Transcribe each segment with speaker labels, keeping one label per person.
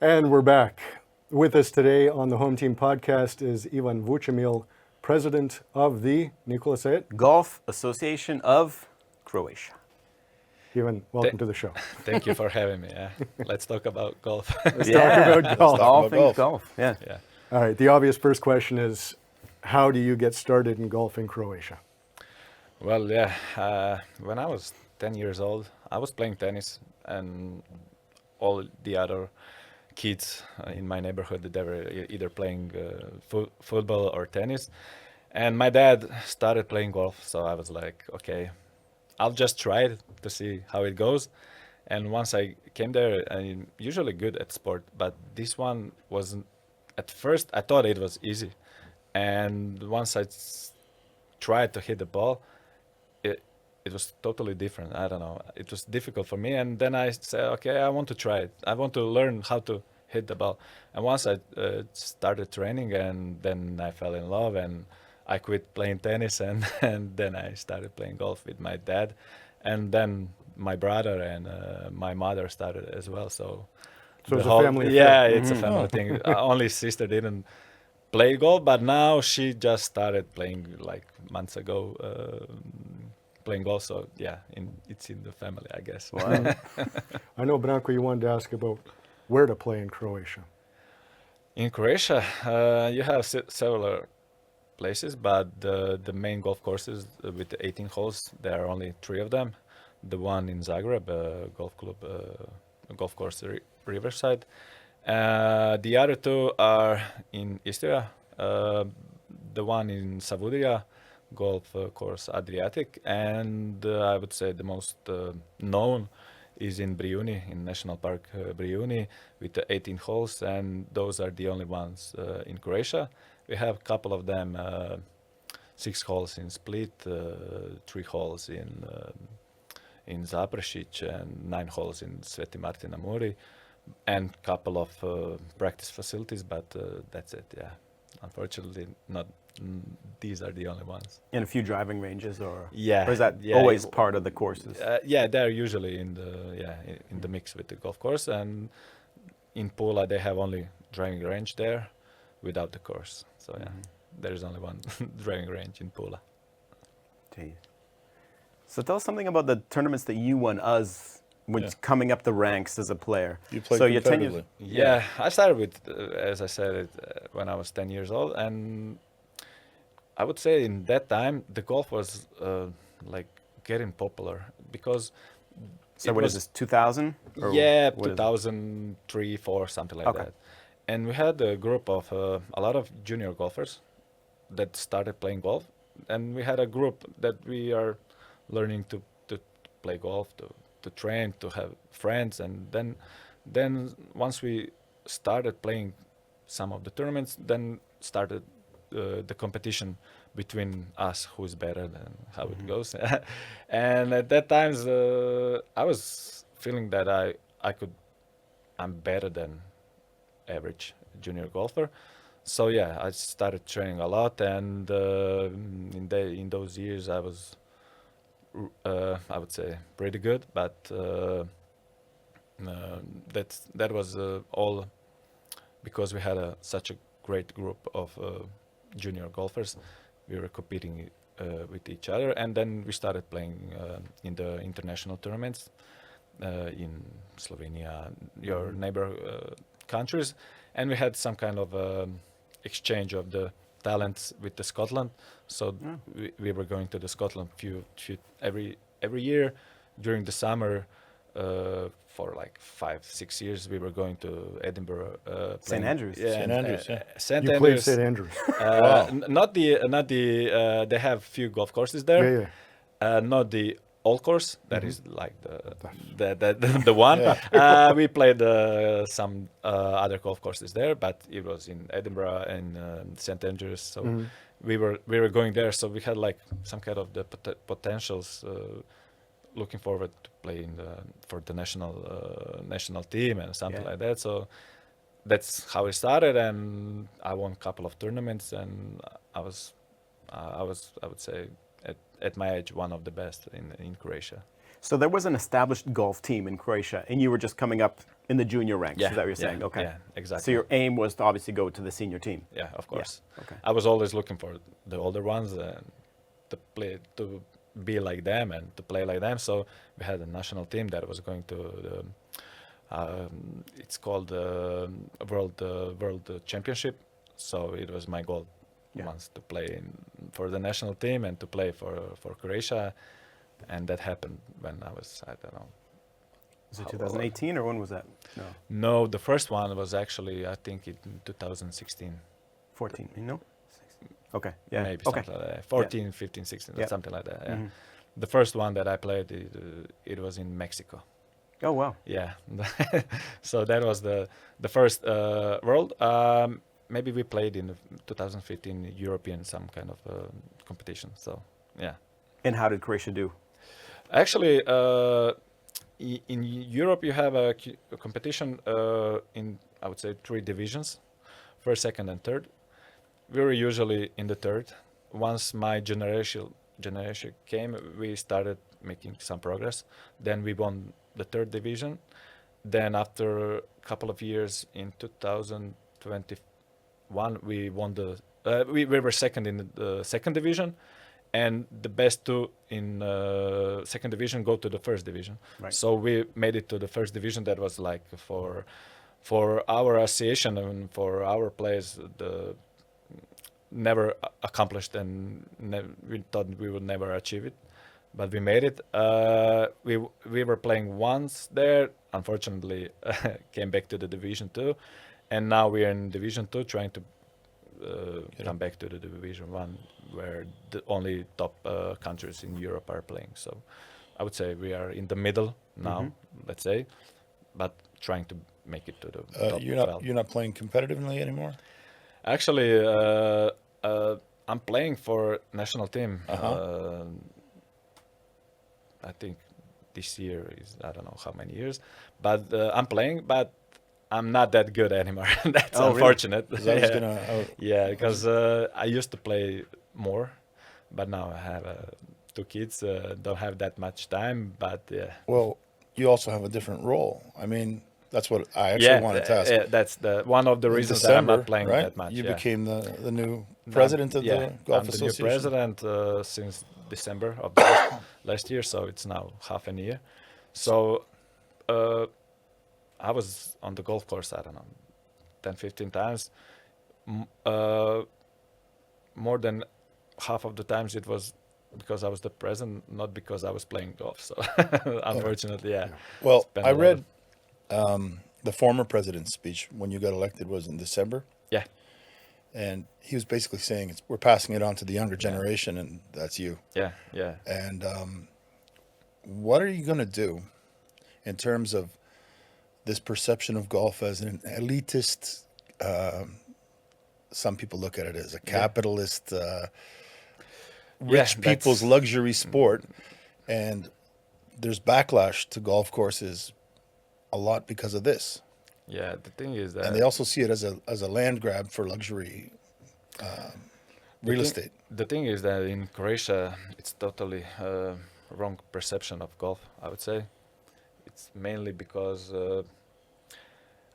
Speaker 1: And we're back. With us today on the Home Team Podcast is Ivan Vučemil, president of the, Nikola, say it?
Speaker 2: Golf Association of Croatia.
Speaker 1: Ivan, welcome to the show.
Speaker 3: Thank you for having me. Let's talk about golf.
Speaker 1: Let's talk about golf.
Speaker 2: All things golf. Yeah.
Speaker 3: Yeah.
Speaker 1: All right, the obvious first question is, how do you get started in golf in Croatia?
Speaker 3: Well, when I was 10 years old, I was playing tennis, and all the other kids in my neighborhood, they were either playing football or tennis. And my dad started playing golf, so I was like, okay, I'll just try it to see how it goes. And once I came there, I'm usually good at sport, but this one wasn't. At first, I thought it was easy. And once I tried to hit the ball, it was totally different. I don't know. It was difficult for me. And then I said, okay, I want to try it. I want to learn how to hit the ball. And once I started training, and then I fell in love, and I quit playing tennis, and then I started playing golf with my dad. And then my brother and my mother started as well. So
Speaker 1: it's a family affair.
Speaker 3: Yeah, it's a family thing. Only sister didn't play golf, but now she just started playing like months ago. Playing golf, so yeah, it's in the family, I guess.
Speaker 2: Wow.
Speaker 1: I know, Branko, you wanted to ask about where to play in Croatia.
Speaker 3: In Croatia, you have several places, but the main golf courses with the 18 holes, there are only 3 of them. The one in Zagreb, golf club, golf course Riverside. The other 2 are in Istria. The one in Savudrija, golf course Adriatic, and I would say the most known is in Brijuni, in National Park Brijuni, with the 18 holes, and those are the only ones in Croatia. We have a couple of them, 6 holes in Split, 3 holes in Zaprešić, and 9 holes in Sveti Martin na Muri, and couple of practice facilities, but that's it. Yeah, unfortunately, not. These are the only ones.
Speaker 2: And a few driving ranges, or
Speaker 3: or
Speaker 2: is that always part of the courses?
Speaker 3: They're usually in the mix with the golf course, and in Pula they have only driving range there, without the course. So there is only one driving range in Pula.
Speaker 2: Jeez. So tell us something about the tournaments that you won coming up the ranks as a player.
Speaker 4: You played
Speaker 2: so
Speaker 4: competitively.
Speaker 3: Yeah, I started with, as I said, when I was 10 years old, and I would say in that time the golf was like getting popular, because.
Speaker 2: So what is this, 2000?
Speaker 3: Yeah, 2003, 4, something like that. And we had a group of a lot of junior golfers that started playing golf, and we had a group that we are learning to play golf, to train, to have friends, and then once we started playing some of the tournaments, then started the competition between us, who's better and how it goes. And at that time, I was feeling that I'm better than average junior golfer. So yeah, I started training a lot, and in those years I was, I would say, pretty good. But that was all because we had such a great group of junior golfers. We were competing with each other, and then we started playing in the international tournaments in Slovenia, your neighbor countries, and we had some kind of exchange of the talents with the Scotland. So we were going to the Scotland every year during the summer. For like 5-6 years, we were going to Edinburgh.
Speaker 2: St. Andrews.
Speaker 4: St. Andrews, yeah.
Speaker 3: St.
Speaker 1: You
Speaker 3: Andrews.
Speaker 1: played St. Andrews.
Speaker 4: Wow.
Speaker 3: Not the. They have few golf courses there.
Speaker 1: Yeah.
Speaker 3: Not the old course. That is like the one. We played some other golf courses there, but it was in Edinburgh and St. Andrews. So we were going there. So we had like some kind of the potentials. Looking forward to playing for the national team and something like that. So that's how it started, and I won a couple of tournaments, and I was I would say at my age one of the best in Croatia.
Speaker 2: So there was an established golf team in Croatia, and you were just coming up In the junior ranks,
Speaker 3: Yeah,
Speaker 2: is that what you're
Speaker 3: yeah,
Speaker 2: saying? Okay.
Speaker 3: yeah, exactly.
Speaker 2: So your aim was to obviously go to the senior team.
Speaker 3: Yeah, of course.
Speaker 2: Okay.
Speaker 3: I was always looking for the older ones to play, to be like them and to play like them. So we had a national team that was going to the, it's called the World Championship. So it was my goal once to play for the national team and to play for Croatia, and that happened when I was, I don't know.
Speaker 2: Was it 2018 or when was that? No.
Speaker 3: No, the first one was actually, I think, in 2016.
Speaker 2: 14, you know? Okay, yeah.
Speaker 3: Maybe
Speaker 2: Okay.
Speaker 3: something like that. 14, 15, 16,
Speaker 2: Yeah.
Speaker 3: something like that. Yeah.
Speaker 2: Mhm.
Speaker 3: The first one that I played, it was in Mexico.
Speaker 2: Oh, wow.
Speaker 3: Yeah. So that was the first World. Maybe we played in 2015 European some kind of competition. So yeah.
Speaker 2: And how did Croatia do?
Speaker 3: Actually, in Europe you have a competition in, I would say, 3 divisions: first, second, and third. We were usually in the third. Once my generation came, we started making some progress. Then we won the third division. Then after a couple of years, in 2021, we won the. We were second in the second division, and the best 2 in second division go to the first division.
Speaker 2: Right.
Speaker 3: So we made it to the first division. That was like for our association and for our players, the never accomplished, and we thought we would never achieve it, but we made it. We were playing once there, unfortunately came back to the Division 2, and now we are in Division 2 trying to come back to the Division 1, where the only top countries in Europe are playing. So I would say we are in the middle now, let's say, but trying to make it to the top 12.
Speaker 4: You're not playing competitively anymore?
Speaker 3: Actually, I'm playing for national team. I think this year is, I don't know how many years, but I'm playing, but I'm not that good anymore. That's unfortunate.
Speaker 4: Really?
Speaker 3: Yeah, because I used to play more, but now I have 2 kids, don't have that much time, but yeah.
Speaker 4: Well, you also have a different role. I mean, that's what I actually wanted to ask.
Speaker 3: That's the one of the
Speaker 4: In
Speaker 3: reasons
Speaker 4: December,
Speaker 3: that I'm not playing
Speaker 4: right?
Speaker 3: that much.
Speaker 4: You
Speaker 3: yeah.
Speaker 4: became the new president of the Golf
Speaker 3: I'm the
Speaker 4: Association.
Speaker 3: new president since December of last year, so it's now half a year. So I was on the golf course, I don't know, 10, 15 times. More than half of the times it was because I was the president, not because I was playing golf. So unfortunately, yeah.
Speaker 4: Well,
Speaker 3: Spent
Speaker 4: I
Speaker 3: a lot
Speaker 4: read the former president's speech when you got elected was in December.
Speaker 3: Yeah.
Speaker 4: And he was basically saying we're passing it on to the younger generation, and that's you.
Speaker 3: Yeah, yeah.
Speaker 4: And what are you going to do in terms of this perception of golf as an elitist? Some people look at it as a capitalist, rich people's luxury sport. And there's backlash to golf courses a lot because of this.
Speaker 3: Yeah, the thing is that...
Speaker 4: And they also see it as a land grab for luxury real estate.
Speaker 3: The thing is that in Croatia, it's totally wrong perception of golf, I would say. It's mainly because,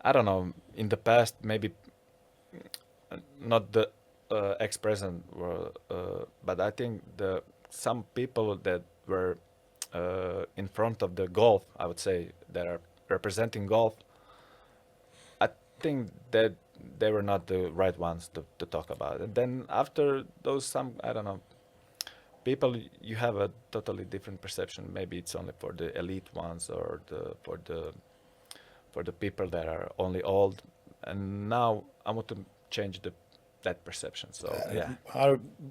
Speaker 3: I don't know, in the past, maybe not the ex-president, but I think some people that were in front of the golf, I would say, that are representing golf, I think that they were not the right ones to talk about. And then after those, I don't know, people, you have a totally different perception. Maybe it's only for the elite ones or for the people that are only old. And now I want to change that perception. So yeah.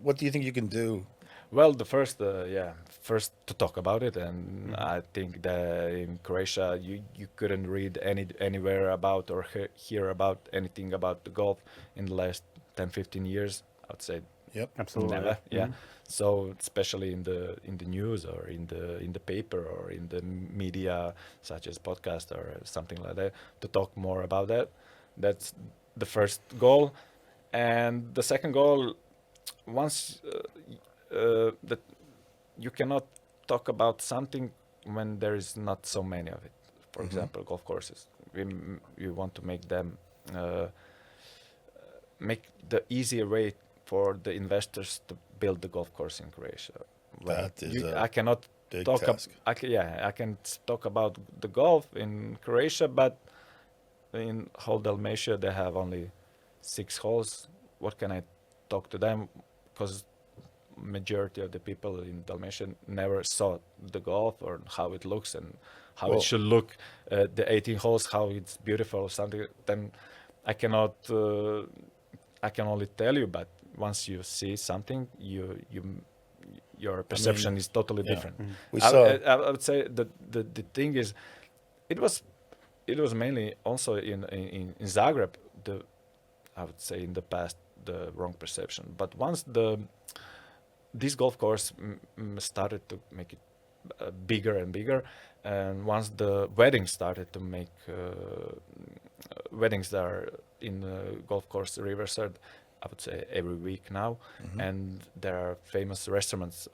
Speaker 4: What do you think you can do?
Speaker 3: Well, the first to talk about it, and I think that in Croatia you couldn't read anywhere about or hear about anything about the golf in the last 10, 15 years. I would say.
Speaker 4: Yep,
Speaker 2: absolutely.
Speaker 3: Never. Yeah. So especially in the news or in the paper or in the media, such as podcast or something like that, to talk more about that. That's the first goal, and the second goal, once. That you cannot talk about something when there is not so many of it. For example, golf courses. we want to make them make the easier way for the investors to build the golf course in Croatia.
Speaker 4: That is
Speaker 3: I cannot
Speaker 4: big
Speaker 3: talk.
Speaker 4: task.
Speaker 3: I can talk about the golf in Croatia, but in whole Dalmatia they have only 6 holes. What can I talk to them? Because majority of the people in Dalmatia never saw the golf or how it looks and how
Speaker 4: Well-
Speaker 3: it should look. The 18 holes, how it's beautiful or something. Then I cannot. I can only tell you, but once you see something, your perception is totally
Speaker 4: yeah.
Speaker 3: different.
Speaker 4: We
Speaker 3: I,
Speaker 4: saw.
Speaker 3: I would say the thing is, it was mainly also in Zagreb. I would say in the past the wrong perception, but once this golf course started to make it bigger and bigger, and once the weddings started to make weddings that are in the golf course Riverside, I would say every week now, and there are famous restaurants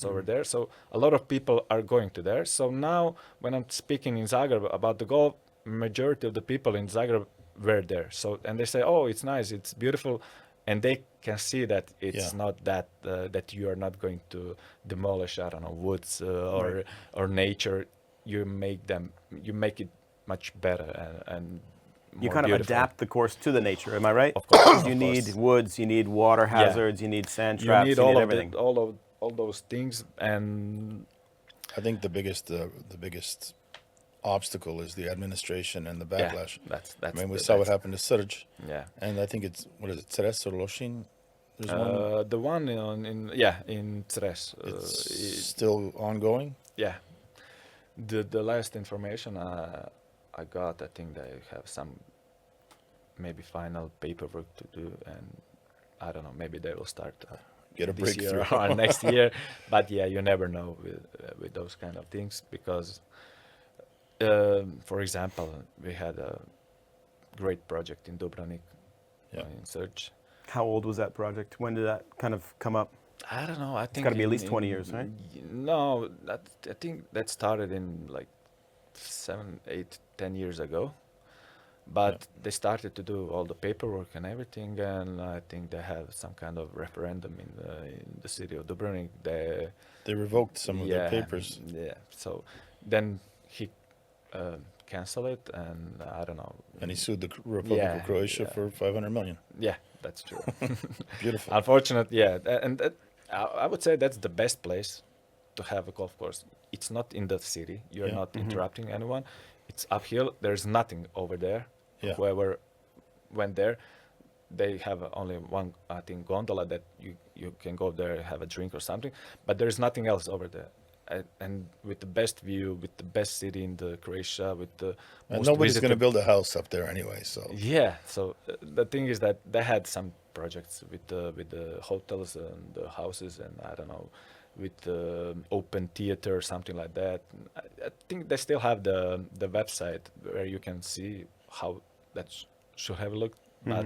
Speaker 3: over there. So a lot of people are going to there. So now when I'm speaking in Zagreb about the golf, majority of the people in Zagreb were there. So and they say, oh, it's nice, it's beautiful, and they can see that it's
Speaker 4: Yeah.
Speaker 3: not that that you are not going to demolish, I don't know, woods or nature. You make it much better and
Speaker 2: You
Speaker 3: more
Speaker 2: kind of
Speaker 3: beautiful.
Speaker 2: adapt the course to the nature. Am I right?
Speaker 3: Of course,
Speaker 2: 'Cause you
Speaker 3: of
Speaker 2: need
Speaker 3: course.
Speaker 2: woods, you need water
Speaker 3: Yeah.
Speaker 2: hazards, you need sand
Speaker 3: You
Speaker 2: traps,
Speaker 3: need
Speaker 2: you
Speaker 3: all
Speaker 2: need
Speaker 3: of
Speaker 2: everything.
Speaker 3: all those things, and
Speaker 4: I think the biggest obstacle is the administration and the backlash.
Speaker 3: yeah, that's
Speaker 4: I mean, we
Speaker 3: the-
Speaker 4: saw what
Speaker 3: that's-
Speaker 4: happened to Srđ,
Speaker 3: Yeah.
Speaker 4: and I think it's what is it, Cres or Lošinj? There's one.
Speaker 3: The one in Cres.
Speaker 4: It's still ongoing.
Speaker 3: Yeah. The last information I got, I think they have some maybe final paperwork to do, and I don't know, maybe they will start
Speaker 4: Get a
Speaker 3: this year
Speaker 4: breakthrough.
Speaker 3: or next year. But yeah, you never know with those kind of things because, for example, we had a great project in Dubrovnik in Search.
Speaker 2: How old was that project? When did that kind of come up?
Speaker 3: I don't know. I think
Speaker 2: gotta be at least 20 years, right?
Speaker 3: No, I think that started in like 7, 8, 10 years ago. But they started to do all the paperwork and everything, and I think they have some kind of referendum in the city of Dubrovnik.
Speaker 4: They revoked some of their papers.
Speaker 3: Yeah. So then he canceled it, and I don't know.
Speaker 4: And he sued the Republic of Croatia for 500 million.
Speaker 3: Yeah, that's true.
Speaker 4: Beautiful.
Speaker 3: Unfortunately, yeah, and I would say that's the best place to have a golf course. It's not in the city. You're
Speaker 4: Yeah.
Speaker 3: not interrupting anyone. It's uphill. There's nothing over there.
Speaker 4: Yeah.
Speaker 3: Whoever went there, they have only one, I think, gondola that you can go there, have a drink or something. But there's nothing else over there. And with the best view, with the best city in the Croatia, with the
Speaker 4: And
Speaker 3: most
Speaker 4: nobody's going to
Speaker 3: visited-
Speaker 4: build a house up there anyway. So
Speaker 3: Yeah. So the thing is that they had some projects with the hotels and the houses, and I don't know, with the open theater or something like that. I think they still have the website where you can see how that should have looked, but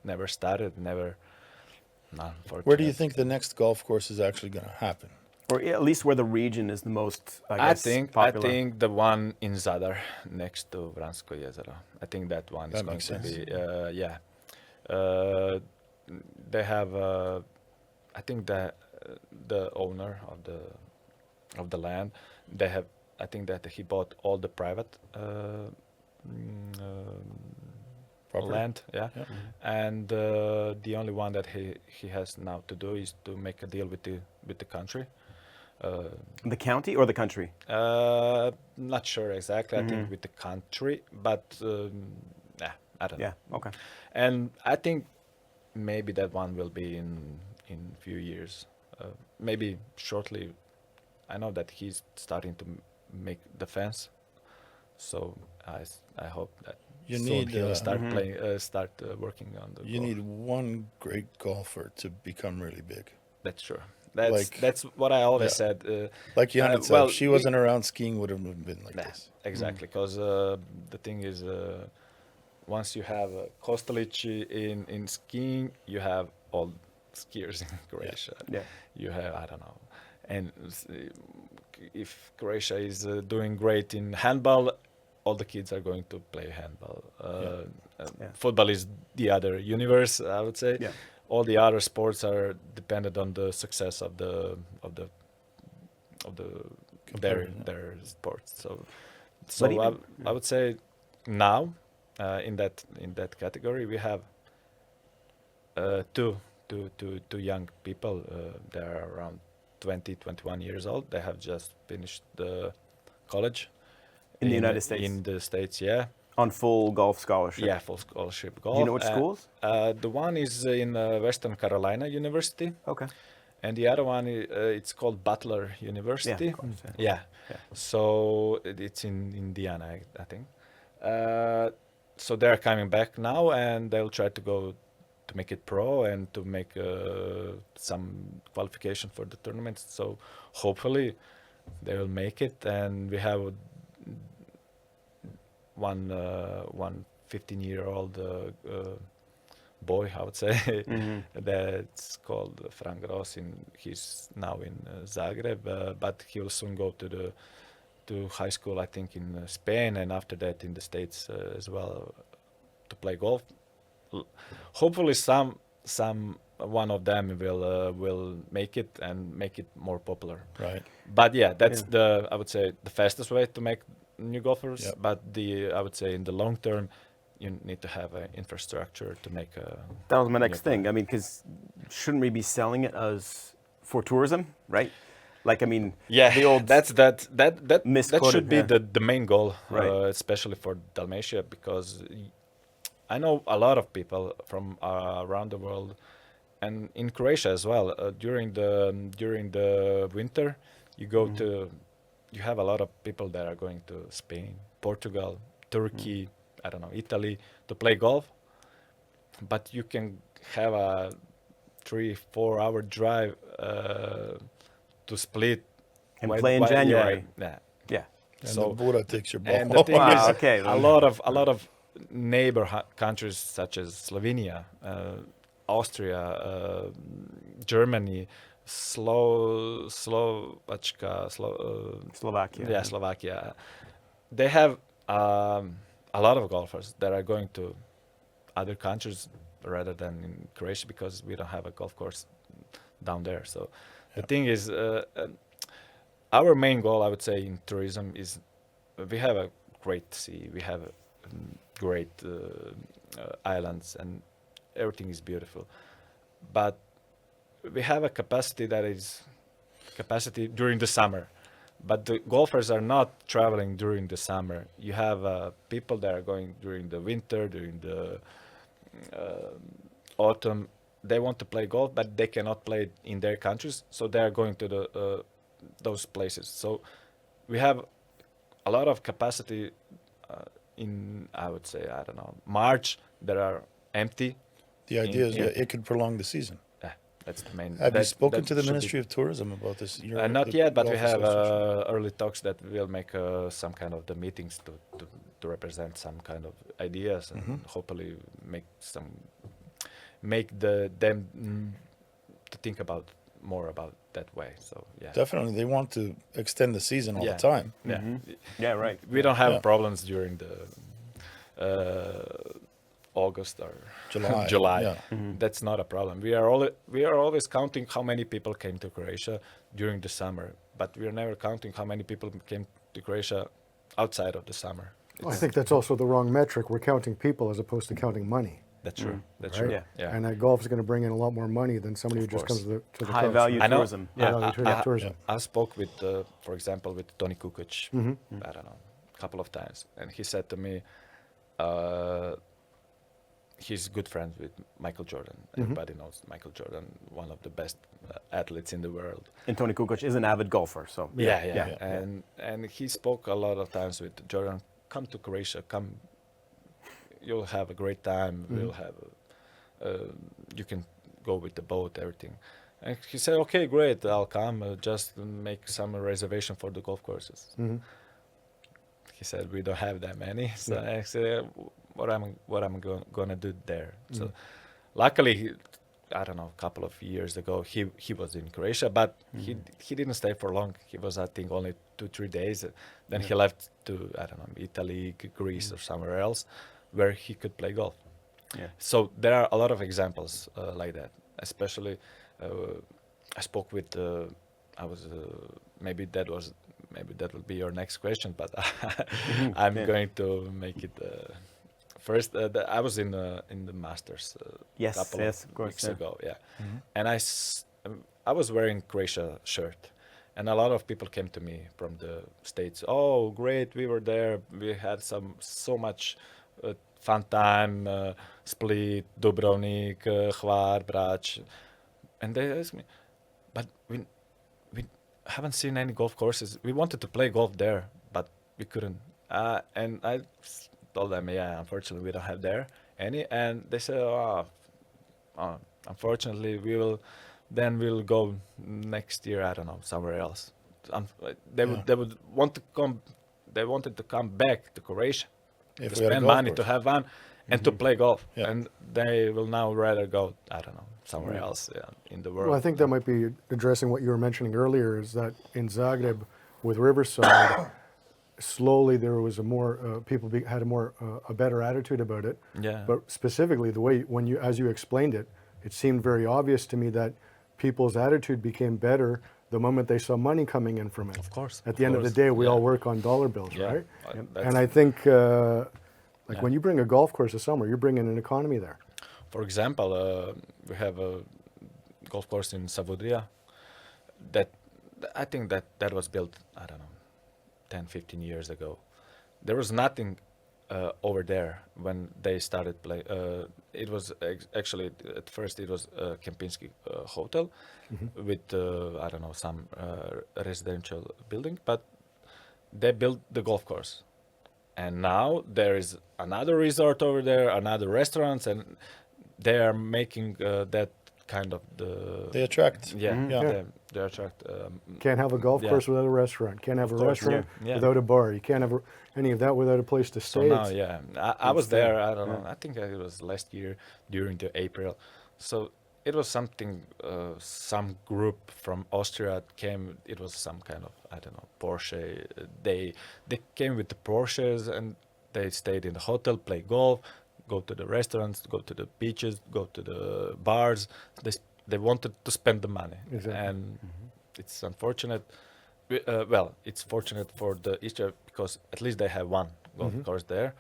Speaker 3: never started, never. No,
Speaker 4: where do you think the next golf course is actually going to happen?
Speaker 2: Or at least where the region is the most, I guess,
Speaker 3: I
Speaker 2: popular.
Speaker 3: think the one in Zadar next to Vransko jezero. I think that one is
Speaker 4: That
Speaker 3: going
Speaker 4: makes
Speaker 3: to
Speaker 4: sense.
Speaker 3: be they have I think the owner of the land, they have, I think that he bought all the private
Speaker 4: Property?
Speaker 3: land, yeah.
Speaker 4: Yeah.
Speaker 3: And the only one that he has now to do is to make a deal with the country.
Speaker 2: The county or the country?
Speaker 3: Not sure exactly. I think with the country, but I don't know.
Speaker 2: Yeah, okay.
Speaker 3: And I think maybe that one will be in few years, maybe shortly. I know that he's starting to make the fence, so I hope that
Speaker 4: You
Speaker 3: soon
Speaker 4: need,
Speaker 3: he'll start working on the.
Speaker 4: You
Speaker 3: golf.
Speaker 4: need one great golfer to become really big.
Speaker 3: That's true. That's
Speaker 4: like-
Speaker 3: that's what I always
Speaker 4: Yeah.
Speaker 3: said.
Speaker 4: Like Janet said,
Speaker 3: well,
Speaker 4: if she wasn't around, skiing would have been like
Speaker 3: Nah,
Speaker 4: this.
Speaker 3: exactly, because the thing is, once you have Kostelic in skiing, you have all skiers in Croatia.
Speaker 2: Yeah.
Speaker 3: You have, I don't know, and if Croatia is doing great in handball, all the kids are going to play handball.
Speaker 2: Yeah.
Speaker 3: Football is the other universe, I would say.
Speaker 2: Yeah.
Speaker 3: All the other sports are dependent on the success of their
Speaker 4: Competitor, yeah.
Speaker 3: their sports. So
Speaker 2: But even-
Speaker 3: I would say now in that category we have two young people. They are around 20, 21 years old. They have just finished the college
Speaker 2: In the United States?
Speaker 3: In the States, yeah.
Speaker 2: On full golf scholarship.
Speaker 3: Yeah, full scholarship golf.
Speaker 2: Do you know which schools?
Speaker 3: The one is in Western Carolina University,
Speaker 2: Okay.
Speaker 3: and the other one it's called Butler University.
Speaker 2: Yeah, of course,
Speaker 3: Yeah.
Speaker 2: Yeah.
Speaker 3: So it's in Indiana, I think. So they're coming back now, and they'll try to go to make it pro and to make some qualification for the tournaments. So hopefully they will make it, and we have one 15-year-old boy, I would say, that's called Frank Rosin. He's now in Zagreb, but he will soon go to high school, I think, in Spain, and after that in the States as well to play golf. Hopefully, one of them will make it and make it more popular.
Speaker 4: Right.
Speaker 3: But yeah, that's I would say the fastest way to make new golfers.
Speaker 4: Yep.
Speaker 3: But I would say in the long term, you need to have an infrastructure to make a.
Speaker 2: That was my next
Speaker 3: Yeah.
Speaker 2: thing. I mean, because shouldn't we be selling it as for tourism, right? Like, I mean,
Speaker 3: Yeah,
Speaker 2: the old
Speaker 3: that
Speaker 2: misquoted,
Speaker 3: should be
Speaker 2: yeah.
Speaker 3: the main goal,
Speaker 2: Right.
Speaker 3: especially for Dalmatia, because I know a lot of people from around the world, and in Croatia as well. During the winter, you go to, you have a lot of people that are going to Spain, Portugal, Turkey, I don't know, Italy to play golf, but you can have a 3-4 hour drive to Split
Speaker 2: And play in January.
Speaker 3: Yeah.
Speaker 2: Yeah.
Speaker 4: And
Speaker 3: So-
Speaker 4: the Buddha takes your ball.
Speaker 3: And the thing
Speaker 2: Wow,
Speaker 3: is,
Speaker 2: okay,
Speaker 3: a
Speaker 2: then.
Speaker 3: lot of neighbor countries such as Slovenia, Austria, Germany, Slovakia,
Speaker 2: Slovakia.
Speaker 3: Slovakia. They have a lot of golfers that are going to other countries rather than in Croatia because we don't have a golf course down there. So the thing is, our main goal, I would say, in tourism is we have a great sea, we have great islands, and everything is beautiful. But we have a capacity during the summer. But the golfers are not traveling during the summer. You have people that are going during the winter, during the autumn. They want to play golf, but they cannot play in their countries, so they are going to those places. So we have a lot of capacity in, I would say, I don't know, March that are empty.
Speaker 4: The idea is
Speaker 3: Yeah.
Speaker 4: that it could prolong the season.
Speaker 3: That's the main.
Speaker 4: Have you spoken
Speaker 3: that
Speaker 4: to the
Speaker 3: should be-
Speaker 4: Ministry of Tourism about this?
Speaker 3: Not yet, but we
Speaker 4: Golf
Speaker 3: have
Speaker 4: Association.
Speaker 3: early talks that we'll make some kind of the meetings to represent some kind of ideas and hopefully make them to think about more about that way. So yeah,
Speaker 4: Definitely, they want to extend the season all
Speaker 3: Yeah.
Speaker 4: the time.
Speaker 3: yeah.
Speaker 2: Yeah, right.
Speaker 3: We don't have
Speaker 4: Yeah.
Speaker 3: problems during the August or
Speaker 4: July,
Speaker 3: July.
Speaker 4: yeah.
Speaker 3: That's not a problem. We are always counting how many people came to Croatia during the summer, but we are never counting how many people came to Croatia outside of the summer.
Speaker 1: Well, I think that's also the wrong metric. We're counting people as opposed to counting money.
Speaker 3: That's true. That's
Speaker 1: Right?
Speaker 3: true.
Speaker 2: Yeah.
Speaker 1: And that golf is going to bring in a lot more money than somebody who
Speaker 3: Of
Speaker 1: just
Speaker 3: course.
Speaker 1: comes to the
Speaker 2: High
Speaker 1: coast.
Speaker 2: value
Speaker 3: I know.
Speaker 2: tourism.
Speaker 1: High
Speaker 2: Yeah.
Speaker 1: value tourism.
Speaker 3: I spoke with, for example, with Tony Kukoc, I don't know, a couple of times, and he said to me, he's good friends with Michael Jordan. Everybody knows Michael Jordan, one of the best athletes in the world.
Speaker 2: And Tony Kukoc is an avid golfer, so
Speaker 3: Yeah. And he spoke a lot of times with Jordan. Come to Croatia. Come. You'll have a great time. We'll have. You can go with the boat. Everything. And he said, "Okay, great. I'll come. Just make some reservation for the golf courses." He said, "We don't have that many." So I said, "What am gonna do there?" So, luckily, I don't know, a couple of years ago, he was in Croatia, but he didn't stay for long. He was, I think, only 2-3 days. Then he left to, I don't know, Italy, Greece, or somewhere else, where he could play golf.
Speaker 2: Yeah.
Speaker 3: So there are a lot of examples like that. Especially, I spoke with. Maybe that will be your next question, but I'm
Speaker 2: Yeah.
Speaker 3: going to make it first. I was in the Masters
Speaker 2: Yes,
Speaker 3: couple
Speaker 2: yes,
Speaker 3: of
Speaker 2: of course,
Speaker 3: weeks
Speaker 2: yeah.
Speaker 3: ago, yeah, and I was wearing Croatia shirt, and a lot of people came to me from the States. Oh, great, we were there. We had so much fun time. Split, Dubrovnik, Hvar, Brač, and they asked me, but we haven't seen any golf courses. We wanted to play golf there, but we couldn't. And I told them, yeah, unfortunately, we don't have there any. And they said, unfortunately, we'll go next year. I don't know, somewhere else. They would want to come. They wanted to come back to Croatia
Speaker 4: If
Speaker 3: to
Speaker 4: we had a
Speaker 3: spend
Speaker 4: golf
Speaker 3: money,
Speaker 4: course.
Speaker 3: to have fun, and to play golf.
Speaker 4: Yeah.
Speaker 3: And they will now rather go, I don't know, somewhere else in the world.
Speaker 1: Well, I think that might be addressing what you were mentioning earlier, is that in Zagreb with Riverside, slowly there was a more, people had a better attitude about it.
Speaker 3: Yeah.
Speaker 1: But specifically the way, as you explained it, it seemed very obvious to me that people's attitude became better the moment they saw money coming in from it.
Speaker 3: Of course.
Speaker 1: At the end of the day, we all work on dollar bills,
Speaker 3: Yeah.
Speaker 1: right?
Speaker 3: That's-
Speaker 1: And I think, when you bring a golf course to somewhere, you're bringing an economy there.
Speaker 3: For example, we have a golf course in Savudrija that I think that was built, I don't know, 10, 15 years ago. There was nothing over there when they started play. It was actually at first it was a Kempinski hotel with I don't know, some residential building, but they built the golf course, and now there is another resort over there, another restaurants, and they are making that kind of
Speaker 4: They attract.
Speaker 3: yeah,
Speaker 4: Yeah.
Speaker 3: they attract.
Speaker 1: Can't have a golf
Speaker 3: Yeah.
Speaker 1: course without a restaurant. Can't have a
Speaker 3: course,
Speaker 1: restaurant
Speaker 3: yeah.
Speaker 1: without a bar. You can't have any of that without a place to
Speaker 3: So
Speaker 1: stay.
Speaker 3: now,
Speaker 1: It's-
Speaker 3: I was there. I don't know. I think it was last year during the April. So it was something. Some group from Austria came. It was some kind of, I don't know, Porsche. They came with the Porsches and they stayed in the hotel, play golf, go to the restaurants, go to the beaches, go to the bars. They wanted to spend the money,
Speaker 1: Exactly.
Speaker 3: and it's unfortunate. It's fortunate for the Easter because at least they have one golf course there,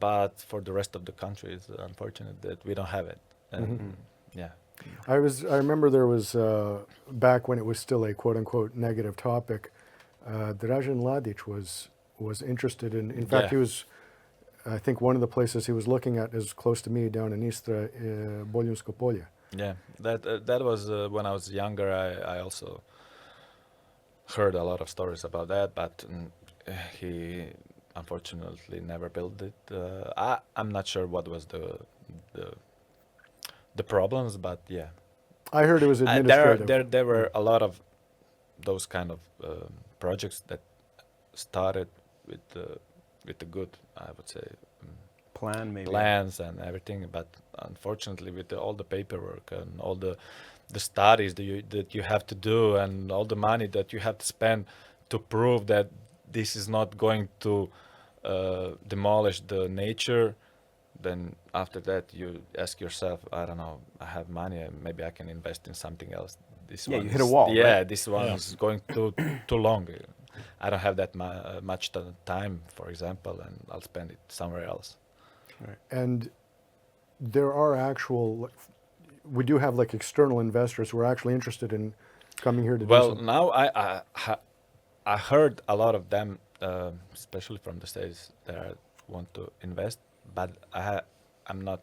Speaker 3: but for the rest of the country, it's unfortunate that we don't have it. And yeah,
Speaker 1: I remember there was back when it was still a quote unquote negative topic. Dražen Ladić was interested in. In fact,
Speaker 3: Yeah.
Speaker 1: he was. I think one of the places he was looking at is close to me down in Istra, Boljunsko Polje.
Speaker 3: yeah. That was when I was younger. I also heard a lot of stories about that, but he unfortunately never built it. I'm not sure what was the problems, but yeah.
Speaker 1: I heard it was administrative.
Speaker 3: There were a lot of those kind of projects that started with the good, I would say,
Speaker 2: Plan maybe.
Speaker 3: plans and everything, but unfortunately with all the paperwork and all the studies that you have to do and all the money that you have to spend to prove that this is not going to demolish the nature, then after that you ask yourself, I don't know, I have money and maybe I can invest in something else. This
Speaker 2: Yeah,
Speaker 3: one
Speaker 2: you hit a
Speaker 3: is-
Speaker 2: wall,
Speaker 3: Yeah,
Speaker 2: right?
Speaker 3: this one is going too long. I don't have that much time, for example, and I'll spend it somewhere else.
Speaker 1: And there are we do have like external investors who are actually interested in coming here to do
Speaker 3: Well,
Speaker 1: something.
Speaker 3: now I heard a lot of them, especially from the States, that want to invest, but I'm not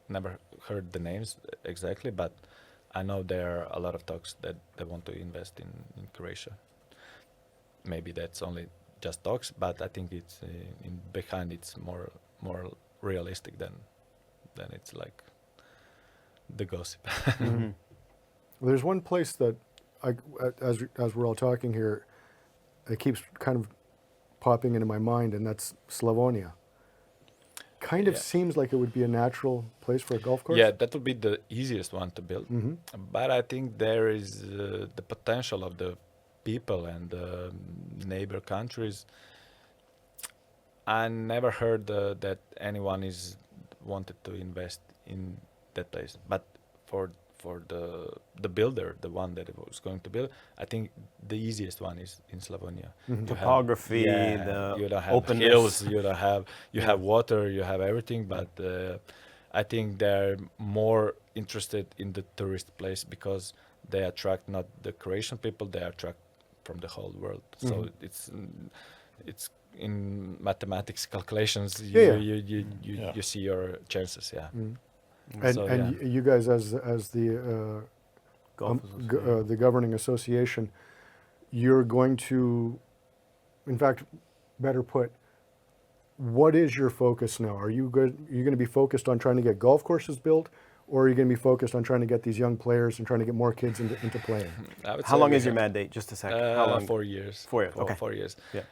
Speaker 3: never heard the names exactly, but I know there are a lot of talks that they want to invest in Croatia. Maybe that's only just talks, but I think it's behind it's more realistic than it's like the gossip.
Speaker 1: There's one place that, as we're all talking here, it keeps kind of popping into my mind, and that's Slavonia. kind of
Speaker 3: Yeah.
Speaker 1: seems like it would be a natural place for a golf course.
Speaker 3: Yeah, that would be the easiest one to build. But I think there is the potential of the people and the neighbor countries. I never heard that anyone is wanted to invest in that place. But for the builder, the one that was going to build, I think the easiest one is in Slavonia. You have-
Speaker 2: Topography,
Speaker 3: yeah,
Speaker 2: the
Speaker 3: you don't have
Speaker 2: openness.
Speaker 3: hills, you have water, you have everything. But I think they're more interested in the tourist place because they attract not the Croatian people, they attract from the whole world. So it's in mathematics calculations.
Speaker 1: Yeah.
Speaker 3: You see your chances. Yeah.
Speaker 1: And
Speaker 3: So,
Speaker 1: and
Speaker 3: yeah.
Speaker 1: you guys as the
Speaker 2: Golf
Speaker 1: the governing association, you're going to, in fact, better put, what is your focus now? Are you going to be focused on trying to get golf courses built, or are you going to be focused on trying to get these young players and trying to get more kids into playing?
Speaker 3: I would
Speaker 2: How
Speaker 3: say
Speaker 2: long
Speaker 3: we
Speaker 2: is your
Speaker 3: have-
Speaker 2: mandate? Just a second. How long?
Speaker 3: 4 years.
Speaker 2: 4 years, okay.
Speaker 3: 4 years.
Speaker 2: Yeah.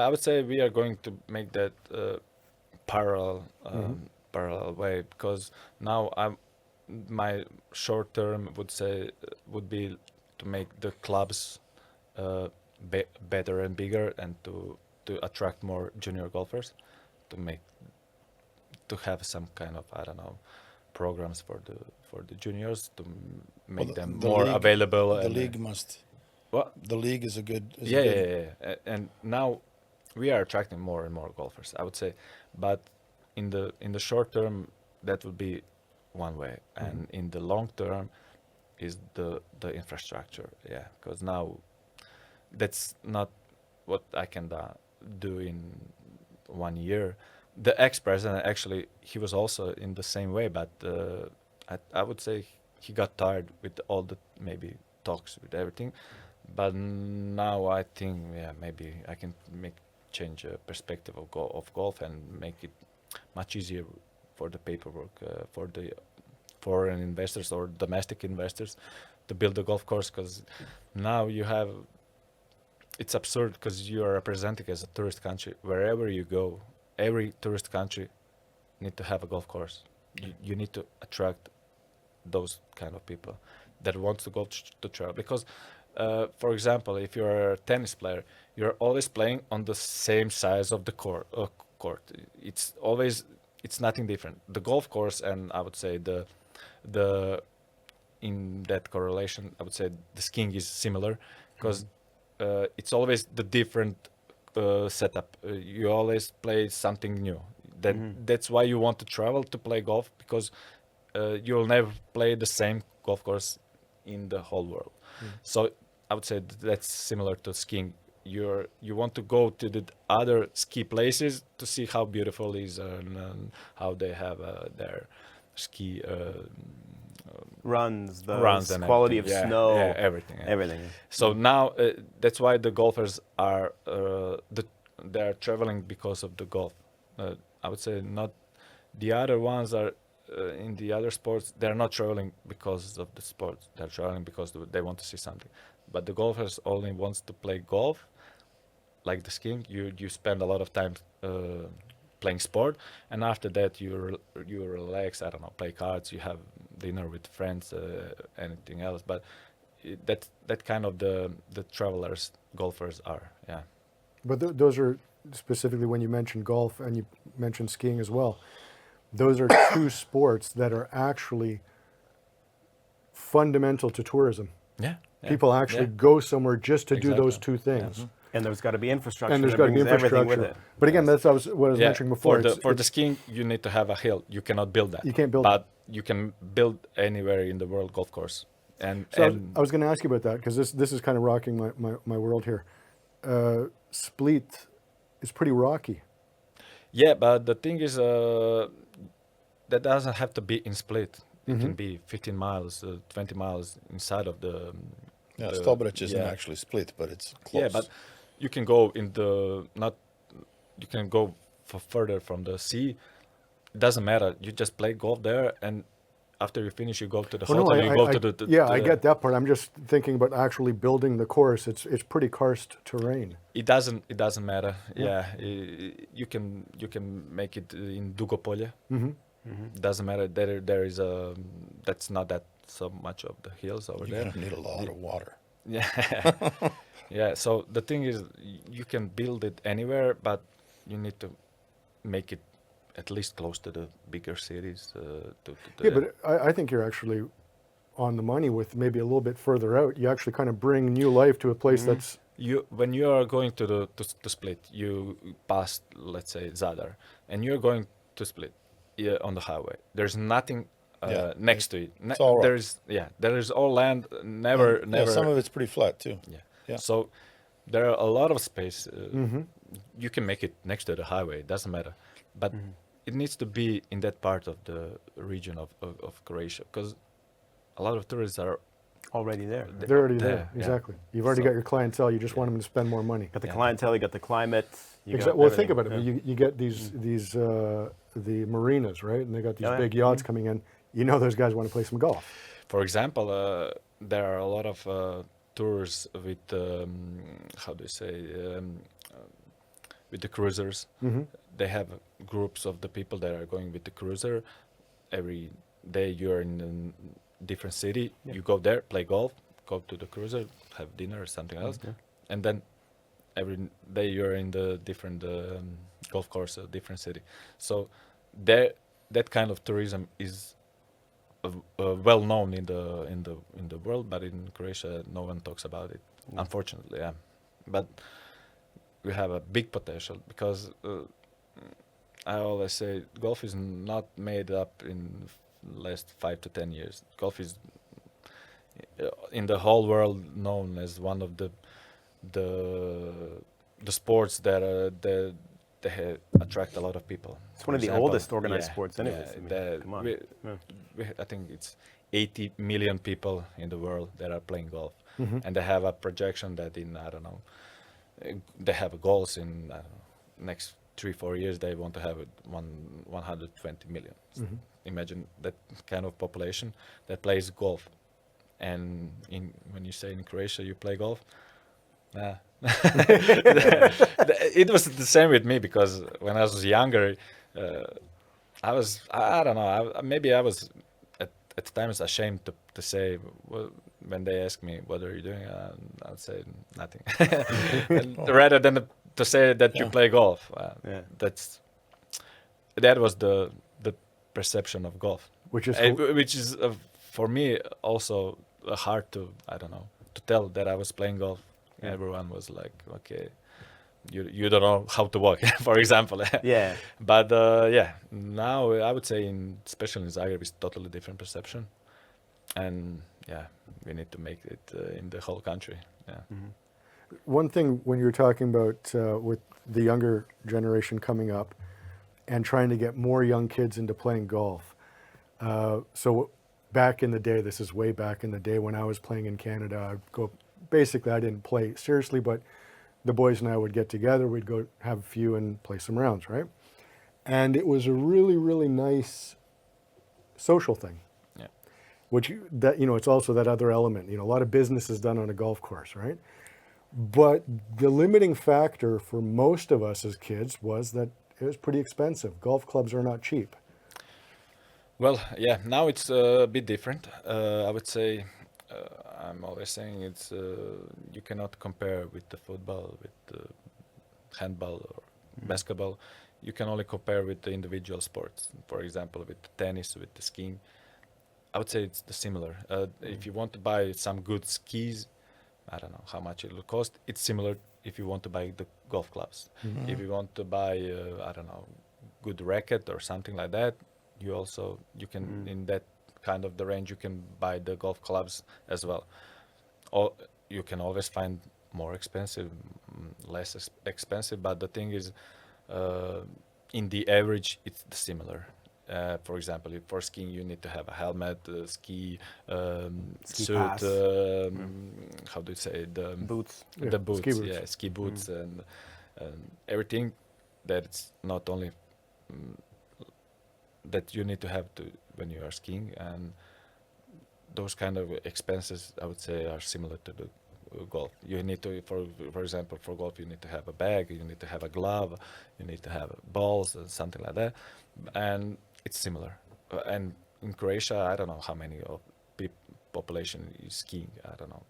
Speaker 3: I would say we are going to make that parallel parallel way because now my short term would be to make the clubs better and bigger and to attract more junior golfers, to have some kind of, I don't know, programs for the juniors to make
Speaker 4: Well,
Speaker 3: them
Speaker 4: the
Speaker 3: more
Speaker 4: league-
Speaker 3: available.
Speaker 4: The
Speaker 3: and,
Speaker 4: league must.
Speaker 3: What?
Speaker 4: The league is a good. Is a
Speaker 3: Yeah,
Speaker 4: good
Speaker 3: yeah. And now we are attracting more and more golfers, I would say. But in the short term, that would be one way, and in the long term, is the infrastructure. Yeah, because now that's not what I can do in 1 year. The ex-president actually, he was also in the same way, but I would say he got tired with all the maybe talks with everything. But now I think, yeah, maybe I can change perspective of golf and make it much easier for the paperwork, for the foreign investors or domestic investors to build a golf course. Because now it's absurd because you are representing as a tourist country. Wherever you go, every tourist country need to have a golf course. You need to attract those kind of people that want to go to travel. Because, for example, if you're a tennis player, you're always playing on the same size of the court. It's nothing different. The golf course, and I would say the in that correlation, I would say the skiing is similar because it's always the different setup. You always play something new. That's why you want to travel to play golf, because you'll never play the same golf course in the whole world. So I would say that's similar to skiing. You want to go to the other ski places to see how beautiful it is and how they have their ski
Speaker 2: runs, the
Speaker 3: runs and
Speaker 2: quality of
Speaker 3: everything.
Speaker 2: snow,
Speaker 3: yeah, everything. Yeah.
Speaker 2: everything.
Speaker 3: So now that's why the golfers are they're traveling because of the golf. I would say not the other ones are in the other sports. They're not traveling because of the sport. They're traveling because they want to see something. But the golfers only wants to play golf, like the skiing. You spend a lot of time playing sport, and after that you relax. I don't know, play cards. You have dinner with friends, anything else. But that kind of the travelers golfers are. Yeah.
Speaker 1: But those are specifically when you mentioned golf and you mentioned skiing as well. Those are two sports that are actually fundamental to tourism.
Speaker 3: Yeah.
Speaker 1: People actually go somewhere just to do those two things.
Speaker 3: Yeah.
Speaker 2: And there's got to be infrastructure.
Speaker 1: And there's
Speaker 2: that
Speaker 1: got to be
Speaker 2: brings everything with
Speaker 1: infrastructure.
Speaker 2: it.
Speaker 1: But again, that's what I was mentioning before.
Speaker 3: For the skiing, you need to have a hill. You cannot build that.
Speaker 1: You can't build
Speaker 3: but you can build anywhere in the world golf course. And
Speaker 1: So I was going to ask you about that because this is kind of rocking my world here. Split is pretty rocky.
Speaker 3: yeah, but the thing is, that doesn't have to be in Split. It can be 15 miles, 20 miles inside of the.
Speaker 4: Yeah,
Speaker 3: the-
Speaker 4: Stolberic isn't
Speaker 3: yeah.
Speaker 4: actually split, but it's close.
Speaker 3: Yeah, but you can go in the not. You can go further from the sea. It doesn't matter. You just play golf there, and after you finish, you go to the
Speaker 1: Well, no,
Speaker 3: hotel. You go to the
Speaker 1: yeah, I get that part. I'm just thinking about actually building the course. It's pretty karst terrain.
Speaker 3: It doesn't matter. Yeah, you can make it in Dugopolje. Doesn't matter. There is a that's not that so much of the hills over
Speaker 4: You're
Speaker 3: there.
Speaker 4: gonna need a lot of water.
Speaker 3: Yeah, yeah. So the thing is, you can build it anywhere, but you need to make it at least close to the bigger cities.
Speaker 1: Yeah, but I think you're actually on the money with maybe a little bit further out. You actually kind of bring new life to a place that's
Speaker 3: when you are going to Split, you pass, let's say, Zadar, and you're going to Split on the highway. There's nothing next to it.
Speaker 4: It's all rock.
Speaker 3: There is all land. Never.
Speaker 4: Yeah, some of it's pretty flat too. Yeah.
Speaker 3: So there are a lot of space. You can make it next to the highway. It doesn't matter, but it needs to be in that part of the region of Croatia, because a lot of tourists are
Speaker 2: Already there.
Speaker 1: they're already there.
Speaker 3: Yeah.
Speaker 1: Exactly. You've already
Speaker 3: So-
Speaker 1: got your clientele. You just want them to spend more money.
Speaker 2: Got the
Speaker 3: Yeah.
Speaker 2: clientele, you got the climate. You got
Speaker 1: Well, think
Speaker 2: everything.
Speaker 1: about it. You get these the marinas, right? And they got these
Speaker 2: Oh, yeah.
Speaker 1: big yachts coming in. You know those guys want to play some golf.
Speaker 3: For example, there are a lot of tours with how do you say with the cruisers. They have groups of the people that are going with the cruiser. Every day you're in a different city. You go there, play golf, go to the cruiser, have dinner or something else, and then every day you're in the different golf course, a different city. So that kind of tourism is well known in the world, but in Croatia no one talks about it, unfortunately. Yeah, but we have a big potential, because I always say golf is not made up in last 5 to 10 years. Golf is in the whole world known as one of the sports that attract a lot of people.
Speaker 2: It's one of the oldest organized sports anyways. I mean, come on.
Speaker 3: I think it's 80 million people in the world that are playing golf, and they have a projection that in, I don't know, they have goals in next 3-4 years they want to have 120 million. Imagine that kind of population that plays golf, and when you say in Croatia you play golf, it was the same with me, because when I was younger, I don't know, maybe I was at times ashamed to say, well, when they ask me what are you doing, I'd say nothing, and rather than to say that you play golf. That was the perception of golf,
Speaker 1: Which is
Speaker 3: which is for me also hard to, I don't know, to tell that I was playing golf. Everyone was like, okay, you don't know how to walk, for example.
Speaker 2: Yeah.
Speaker 3: But now I would say especially in Zagreb, it's totally different perception, and we need to make it in the whole country.
Speaker 1: one thing when you were talking about with the younger generation coming up and trying to get more young kids into playing golf. So back in the day, this is way back in the day when I was playing in Canada, I didn't play seriously, but the boys and I would get together, we'd go have a few and play some rounds, right? And it was a really, really nice social thing.
Speaker 3: Yeah.
Speaker 1: It's also that other element. A lot of business is done on a golf course, right? But the limiting factor for most of us as kids was that it was pretty expensive. Golf clubs are not cheap.
Speaker 3: Well, yeah, now it's a bit different. I would say, I'm always saying it's you cannot compare with the football, with the handball or basketball. You can only compare with the individual sports. For example, with the tennis, with the skiing. I would say it's the similar. If you want to buy some good skis, I don't know how much it will cost. It's similar if you want to buy the golf clubs.
Speaker 4: Mm-hmm.
Speaker 3: If you want to buy, I don't know, good racket or something like that, you can in that kind of the range you can buy the golf clubs as well. Or you can always find more expensive, less expensive. But the thing is, in the average, it's similar. For example, for skiing, you need to have a helmet, ski suit.
Speaker 2: pass.
Speaker 3: How do you say the
Speaker 2: Boots.
Speaker 3: The boots,
Speaker 1: ski boots.
Speaker 3: yeah, ski boots and everything. That's not only that you need to have when you are skiing, and those kind of expenses, I would say, are similar to the golf. You need to, for example, for golf, you need to have a bag, you need to have a glove, you need to have balls and something like that, and it's similar. And in Croatia, I don't know how many of population is skiing. I don't know,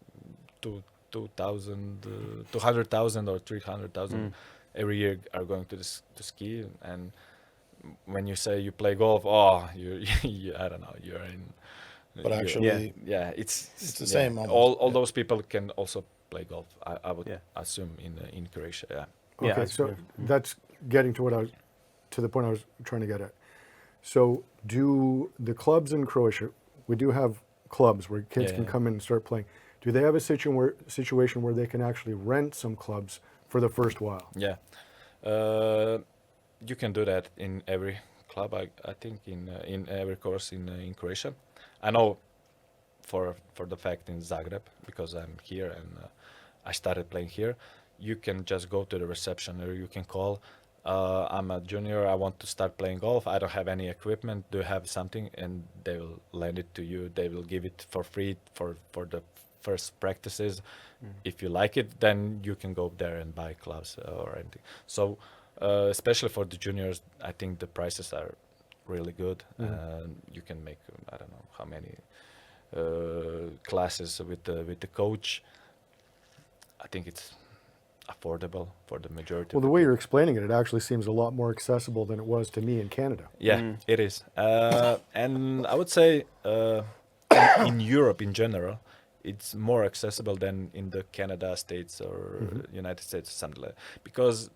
Speaker 3: 200,000 or 300,000 every year are going to to ski. And when you say you play golf, oh, I don't know, you're in.
Speaker 4: But actually,
Speaker 3: It's
Speaker 4: the same almost.
Speaker 3: All those people can also play golf. I would assume in Croatia. Yeah.
Speaker 1: Okay, so that's getting to to the point I was trying to get at. So do the clubs in Croatia, we do have clubs where kids can come in and start playing. Do they have a situation where they can actually rent some clubs for the first while?
Speaker 3: Yeah. You can do that in every club. I think in every course in Croatia. I know for the fact in Zagreb, because I'm here and I started playing here. You can just go to the reception, or you can call. I'm a junior. I want to start playing golf. I don't have any equipment. Do you have something? And they will lend it to you. They will give it for free for the first practices. If you like it, then you can go there and buy clubs or anything. So especially for the juniors, I think the prices are really good. You can make I don't know how many classes with the coach. I think it's affordable for the majority.
Speaker 1: Well, the way you're explaining it, it actually seems a lot more accessible than it was to me in Canada.
Speaker 3: Yeah, it is. And I would say in Europe in general, it's more accessible than in the Canada, States, or United States, or something like that. Because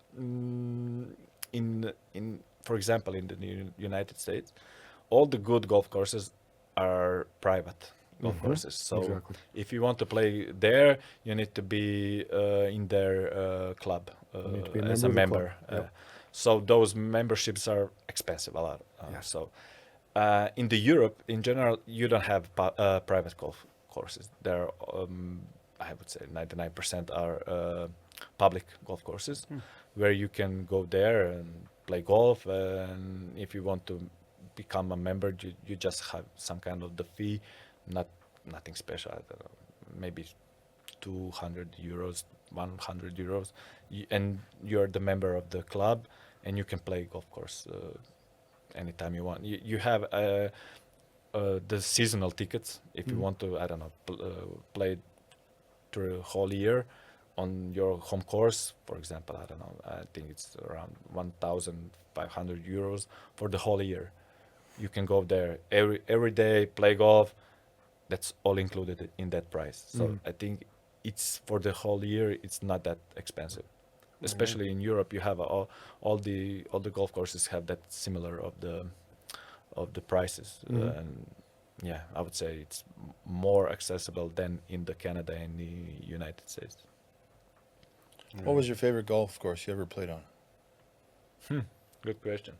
Speaker 3: for example, in the United States, all the good golf courses are private golf courses. So if you want to play there, you need to be in their club as a member. So those memberships are expensive a lot. So in the Europe, in general, you don't have private golf courses. There, I would say 99% are public golf courses where you can go there and play golf. And if you want to become a member, you just have some kind of the fee, nothing special. I don't know, maybe 200 euros, 100 euros, and you're the member of the club, and you can play golf course anytime you want. You have the seasonal tickets if you want to, I don't know, play through the whole year on your home course. For example, I don't know, I think it's around 1,500 euros for the whole year. You can go there every day, play golf. That's all included in that price. So I think it's for the whole year. It's not that expensive, especially in Europe. You have all the golf courses have that similar of the prices, and yeah, I would say it's more accessible than in the Canada and the United States.
Speaker 4: What was your favorite golf course you ever played on?
Speaker 3: Good question.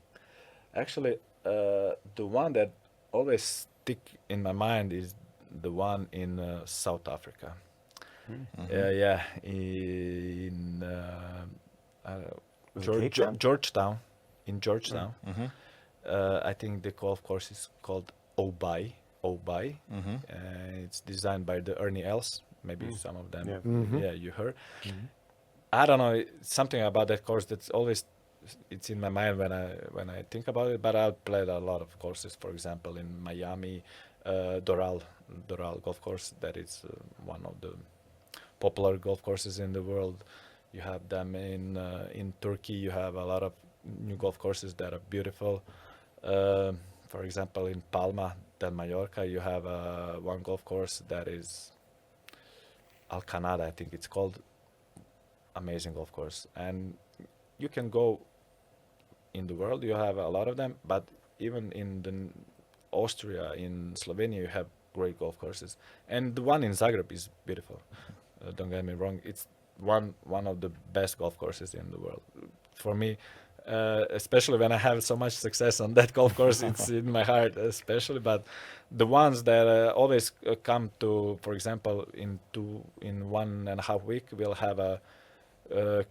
Speaker 3: Actually, the one that always stick in my mind is the one in South Africa. In Georgetown. In Georgetown, I think the golf course is called Obai. It's designed by the Ernie Els. Maybe some of them, you heard. I don't know, something about that course that's always it's in my mind when I think about it. But I've played a lot of courses. For example, in Miami, Doral golf course, that is one of the popular golf courses in the world. You have them in Turkey. You have a lot of new golf courses that are beautiful. For example, in Palma del Mallorca, you have one golf course that is Alcanada, I think it's called. Amazing golf course, and you can go in the world. You have a lot of them, but even in Austria, in Slovenia, you have great golf courses, and the one in Zagreb is beautiful. Don't get me wrong; it's one of the best golf courses in the world. For me, especially when I have so much success on that golf course, it's in my heart, especially. But the ones that always come to, for example, in 1.5 weeks, we'll have a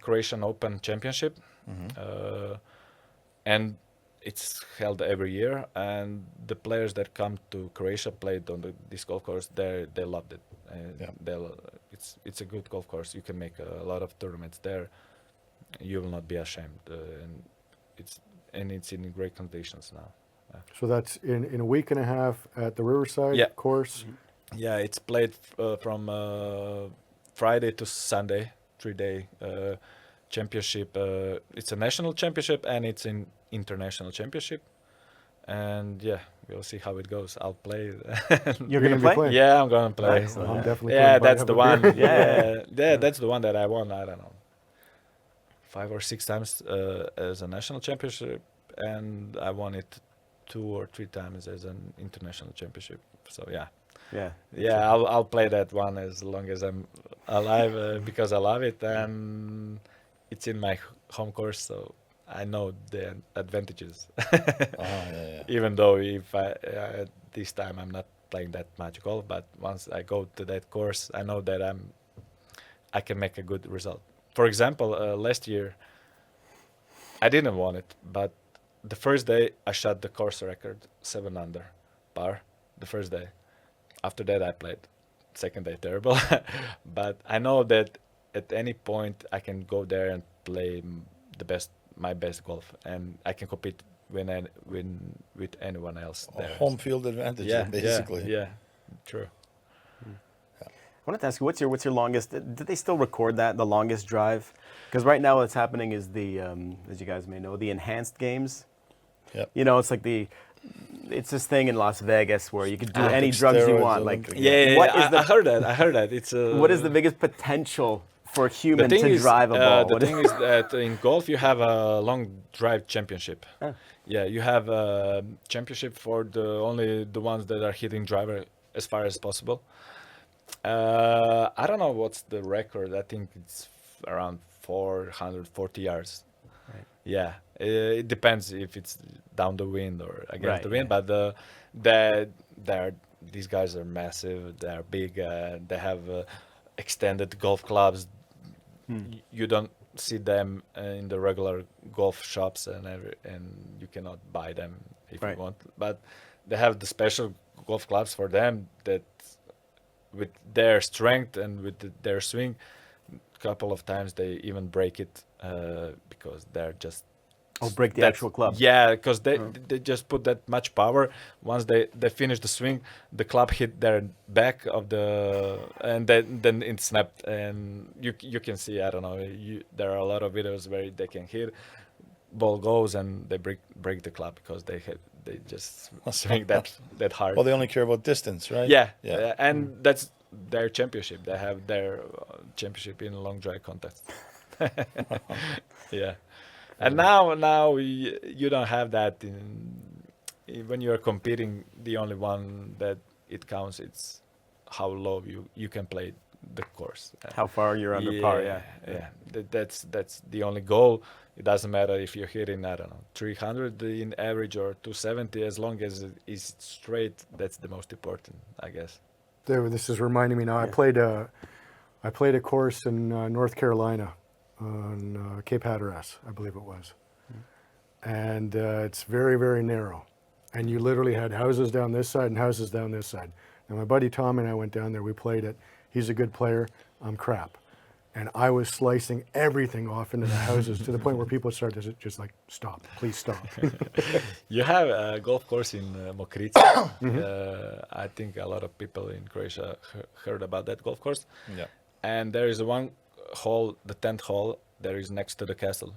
Speaker 3: Croatian Open Championship, and it's held every year, and the players that come to Croatia played on this golf course. They loved it. It's a good golf course. You can make a lot of tournaments there. You will not be ashamed, and it's in great conditions now.
Speaker 1: So that's in a week and a half at the Riverside
Speaker 3: Yeah.
Speaker 1: course.
Speaker 3: Yeah, it's played from Friday to Sunday, 3-day championship. It's a national championship and it's an international championship. And yeah, we'll see how it goes. I'll play.
Speaker 2: You're
Speaker 1: gonna
Speaker 2: gonna
Speaker 1: be
Speaker 2: play?
Speaker 1: playing?
Speaker 3: Yeah, I'm gonna play.
Speaker 2: Excellent.
Speaker 1: I'm definitely
Speaker 3: Yeah,
Speaker 1: playing, but I
Speaker 3: that's
Speaker 1: have
Speaker 3: the
Speaker 1: a
Speaker 3: one.
Speaker 1: beer.
Speaker 3: Yeah, that's the one that I won. I don't know, 5 or 6 times as a national championship, and I won it 2 or 3 times as an international championship. So yeah.
Speaker 2: Yeah.
Speaker 3: I'll play that one as long as I'm alive because I love it, and it's in my home course, so I know the advantages. Even though if this time I'm not playing that much golf, but once I go to that course, I know that I can make a good result. For example, last year I didn't want it, but the first day I shot the course record 7 under par. The first day. After that I played. Second day terrible, but I know that at any point I can go there and play my best golf, and I can compete with anyone else there.
Speaker 4: Home field advantage, basically.
Speaker 3: Yeah, true.
Speaker 2: I wanted to ask you, what's your longest? Did they still record that, the longest drive? Because right now what's happening is the, as you guys may know, the enhanced games.
Speaker 4: Yep.
Speaker 2: You know, it's this thing in Las Vegas where you can do any drugs you
Speaker 4: steroids,
Speaker 2: want.
Speaker 4: Olympic.
Speaker 2: Like,
Speaker 3: Yeah,
Speaker 2: what is
Speaker 3: I heard that. I heard that. It's
Speaker 2: what is the biggest potential for a
Speaker 3: the
Speaker 2: human
Speaker 3: thing
Speaker 2: to
Speaker 3: is,
Speaker 2: drive a ball?
Speaker 3: the
Speaker 2: What is-
Speaker 3: thing is that in golf you have a long drive championship.
Speaker 2: Ah.
Speaker 3: Yeah, you have a championship for only the ones that are hitting driver as far as possible. I don't know what's the record. I think it's around 440 yards.
Speaker 2: Right.
Speaker 3: Yeah, it depends if it's down the wind or against
Speaker 2: Right,
Speaker 3: the wind.
Speaker 2: yeah.
Speaker 3: But these guys are massive. They are big. They have extended golf clubs. You don't see them in the regular golf shops, and you cannot buy them if
Speaker 2: Right.
Speaker 3: you want. But they have the special golf clubs for them that, with their strength and with their swing, couple of times they even break it because they're just
Speaker 2: break the actual club.
Speaker 3: Yeah, because they just put that much power. Once they finish the swing, the club hit their back of and then it snapped. And you can see, I don't know, there are a lot of videos where they can hit, ball goes and they break the club because they just swing that hard.
Speaker 4: Well, they only care about distance, right?
Speaker 3: Yeah. And that's their championship. They have their championship in long drive contest. Yeah. And now you don't have that when you're competing. The only one that it counts, it's how low you can play the course.
Speaker 2: How far you're under par, yeah.
Speaker 3: That's the only goal. It doesn't matter if you're hitting, I don't know, 300 in average or 270, as long as it is straight. That's the most important, I guess.
Speaker 1: This is reminding me now. I played a course in North Carolina on Cape Hatteras, I believe it was, and it's very, very narrow, and you literally had houses down this side and houses down this side. Now my buddy Tom and I went down there. We played it. He's a good player. I'm crap, and I was slicing everything off into the houses to the point where people started to just like, stop, please stop.
Speaker 3: You have a golf course in Mokrice. I think a lot of people in Croatia heard about that golf course.
Speaker 4: Yeah.
Speaker 3: And there is one hole, the 10th hole, that is next to the castle.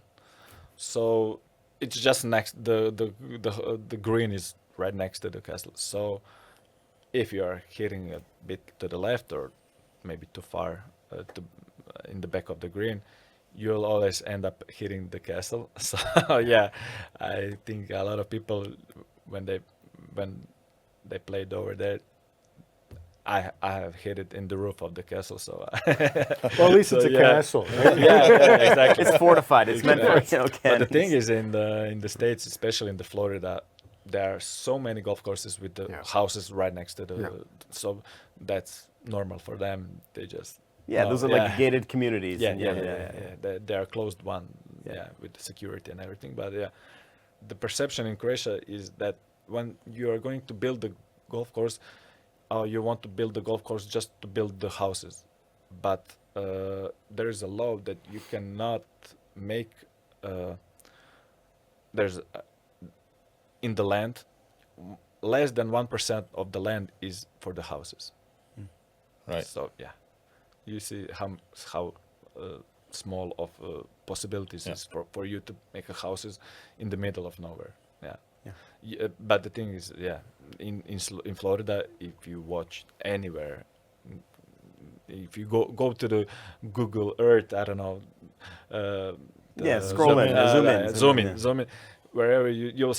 Speaker 3: So it's just next. The green is right next to the castle. So if you are hitting a bit to the left or maybe too far in the back of the green, you'll always end up hitting the castle. So yeah, I think a lot of people when they played over there, I have hit it in the roof of the castle. So
Speaker 1: Well, at least it's a castle, right?
Speaker 3: yeah, exactly.
Speaker 2: It's fortified. It's meant for,
Speaker 3: But the
Speaker 2: cannons.
Speaker 3: thing is, in the States, especially in the Florida, there are so many golf courses with the houses right next to the.
Speaker 1: Yeah.
Speaker 3: So that's normal for them. They just.
Speaker 2: those are like gated communities.
Speaker 3: Yeah,
Speaker 2: and
Speaker 3: yeah. They are closed one. Yeah, with the security and everything. But yeah, the perception in Croatia is that when you are going to build the golf course, you want to build the golf course just to build the houses, but there is a law that you cannot make. There's in the land, less than 1% of the land is for the houses.
Speaker 4: Right.
Speaker 3: So yeah, you see how small of possibilities is for you to make a houses in the middle of nowhere. Yeah.
Speaker 2: Yeah.
Speaker 3: But the thing is, yeah, in Florida, if you watch anywhere, if you go to the Google Earth, I don't know.
Speaker 2: Scroll in, zoom in,
Speaker 3: zoom in, wherever you'll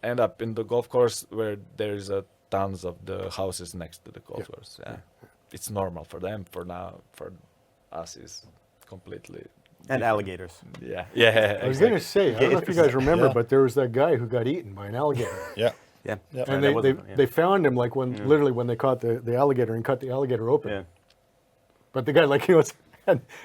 Speaker 3: end up in the golf course where there's tons of the houses next to the golf course. Yeah. It's normal for them. For now, for us, is completely.
Speaker 2: And alligators.
Speaker 3: Yeah.
Speaker 1: I was going to say, I don't know if you guys remember,
Speaker 4: Yeah.
Speaker 1: but there was that guy who got eaten by an alligator.
Speaker 4: Yeah.
Speaker 2: Yeah.
Speaker 4: Yep.
Speaker 1: And
Speaker 2: That
Speaker 1: they found him like literally when they caught the alligator and cut the alligator open.
Speaker 2: Yeah.
Speaker 1: But the guy, like, the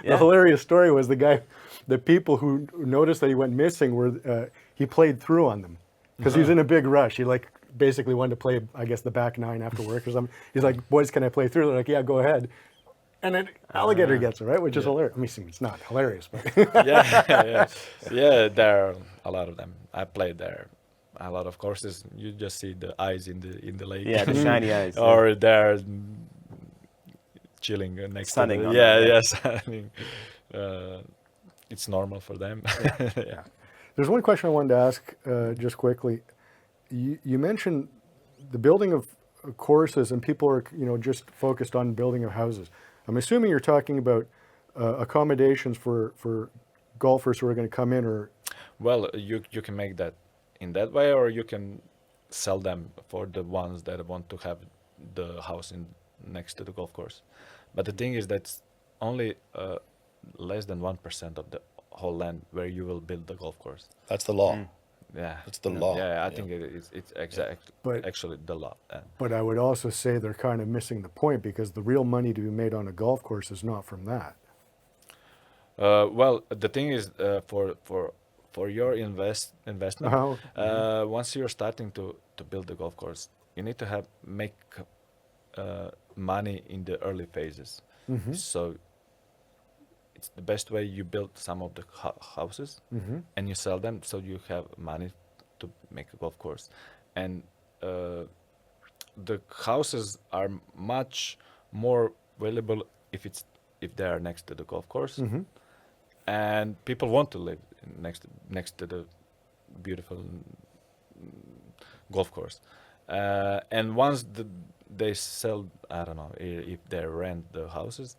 Speaker 2: Yeah.
Speaker 1: hilarious story was the people who noticed that he went missing were, he played through on them because he was in a big rush. He like basically wanted to play, I guess, the back nine after work or something. He's like, boys, can I play through? They're like, yeah, go ahead. And then alligator gets it, right? Which is hilarious. I mean, it's not hilarious, but
Speaker 3: yeah. There are a lot of them. I played there. A lot of courses. You just see the eyes in the lake.
Speaker 2: Yeah, the shiny eyes.
Speaker 3: Or they're chilling next
Speaker 2: Sunning
Speaker 3: to
Speaker 2: on
Speaker 3: the, yeah,
Speaker 2: them, yeah.
Speaker 3: yeah, sunning. It's normal for them. Yeah.
Speaker 1: there's one question I wanted to ask just quickly. You mentioned the building of courses and people are, just focused on building of houses. I'm assuming you're talking about accommodations for golfers who are going to come in or...
Speaker 3: Well, you can make that in that way, or you can sell them for the ones that want to have the house in next to the golf course. But the thing is that's only less than 1% of the whole land where you will build the golf course.
Speaker 4: That's the law.
Speaker 3: Yeah,
Speaker 4: That's the law.
Speaker 3: Yeah, I think it's
Speaker 1: But-
Speaker 3: actually the law.
Speaker 1: But I would also say they're kind of missing the point because the real money to be made on a golf course is not from that.
Speaker 3: Well, the thing is, for your investment, once you're starting to build the golf course, you need to make money in the early phases. So it's the best way you build some of the houses and you sell them, so you have money to make a golf course. And the houses are much more valuable if they are next to the golf course, and people want to live next to the beautiful golf course. And once they sell, I don't know if they rent the houses,